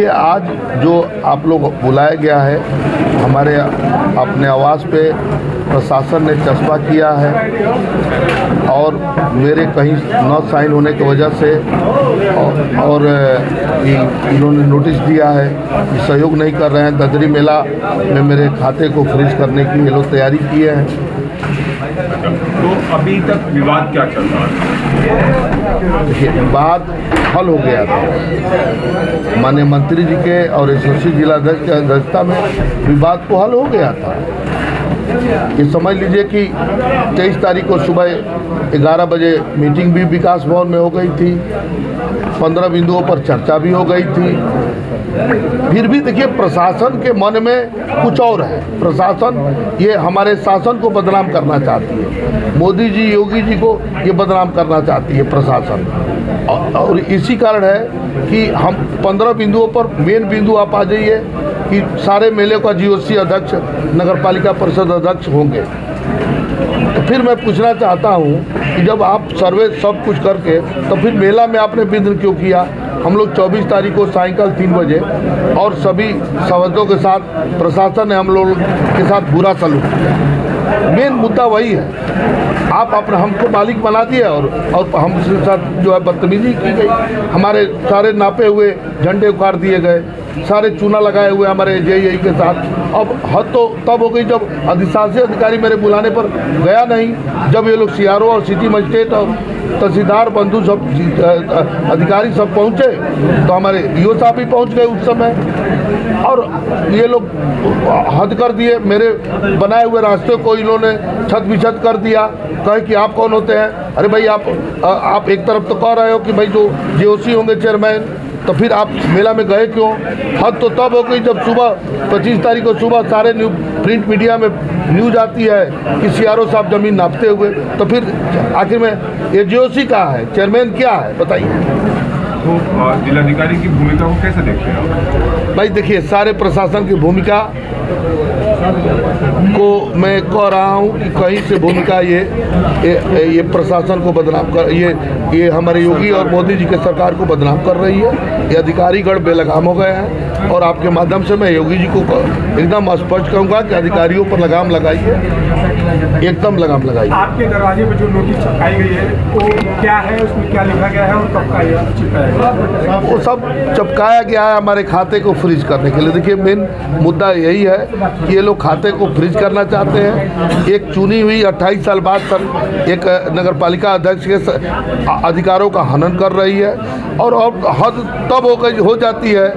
देखिए, आज जो आप लोग बुलाया गया है, हमारे अपने आवास पे प्रशासन ने चस्पा किया है और मेरे कहीं न साइन होने की वजह से और इन्होंने नोटिस दिया है कि सहयोग नहीं कर रहे हैं। ददरी मेला में मेरे खाते को फ्रीज करने की ये लोग तैयारी किए हैं। तो अभी तक विवाद क्या चल रहा है? देखिए, विवाद हल हो गया था। माननीय मंत्री जी के और एसओसी जिलाध्यक्ष की अध्यक्षता में विवाद को हल हो गया था। ये समझ लीजिए कि 23 तारीख को सुबह 11 बजे मीटिंग भी विकास भवन में हो गई थी। 15 बिंदुओं पर चर्चा भी हो गई थी। फिर भी देखिए, प्रशासन के मन में कुछ और है। प्रशासन ये हमारे शासन को बदनाम करना चाहती है। मोदी जी, योगी जी को ये बदनाम करना चाहती है प्रशासन। और इसी कारण है कि हम 15 बिंदुओं पर मेन बिंदु आप आ जाइए कि सारे मेले का जीओसी अध्यक्ष, नगर पालिका परिषद अध्यक्ष होंगे। तो फिर मैं पूछना चाहता हूं कि जब आप सर्वे सब कुछ करके तो फिर मेला में आपने विघ्न क्यों किया? हम लोग 24 तारीख को सायंकाल 3 बजे और सभी सदस्यों के साथ प्रशासन ने हम लोग के साथ बुरा सलूक किया। मेन मुद्दा वही है। आप अपने हमको मालिक बना दिए और हमसे साथ जो है बदतमीजी की गई। हमारे सारे नापे हुए झंडे उखाड़ दिए गए, सारे चूना लगाए हुए हमारे जेईई के साथ। अब हद तो तब हो गई जब अधिशासी अधिकारी मेरे बुलाने पर गया नहीं। जब ये लोग सीआरओ और सिटी मजिस्ट्रेट और तहसीलदार बंधु सब अधिकारी सब पहुँचे तो हमारे ईओ साहब भी पहुँच गए उस समय और ये लोग हद कर दिए। मेरे बनाए हुए रास्ते को इन्होंने छत बिछत कर दिया। कहे कि आप कौन होते हैं? अरे भाई, आप एक तरफ तो कह रहे हो कि भाई जो जीओसी होंगे चेयरमैन, तो फिर आप मेला में गए क्यों? हद तो तब हो गई जब सुबह 25 तारीख को सुबह सारे प्रिंट मीडिया में न्यूज आती है कि सीआरओ साहब जमीन नापते हुए। तो फिर आखिर में ये जीओसी कहाँ है, चेयरमैन क्या है, बताइए। तो जिलाधिकारी की भूमिका को कैसे देखते हैं? भाई देखिए, सारे प्रशासन की भूमिका को मैं कह रहा हूँ कि कहीं से भूमिका ये प्रशासन को बदनाम कर, ये हमारे योगी और मोदी जी के सरकार को बदनाम कर रही है। ये अधिकारीगण बेलगाम हो गए हैं और आपके माध्यम से मैं योगी जी को एकदम स्पष्ट कहूँगा कि अधिकारियों पर लगाम लगाइए, एकदम लगाम लगाइए। आपके दरवाजे पर जो नोटिस चिपकाई गई है वो क्या है, उसमें क्या लिखा गया है और कब का चिपकाया? वो सब चिपकाया गया है हमारे खाते को फ्रीज करने के लिए। देखिए, मेन मुद्दा यही है कि ये लोग खाते को फ्रीज करना चाहते हैं। एक चुनी हुई 28 साल बाद सर एक नगर पालिका अध्यक्ष के अधिकारों का हनन कर रही है और हद तब हो जाती है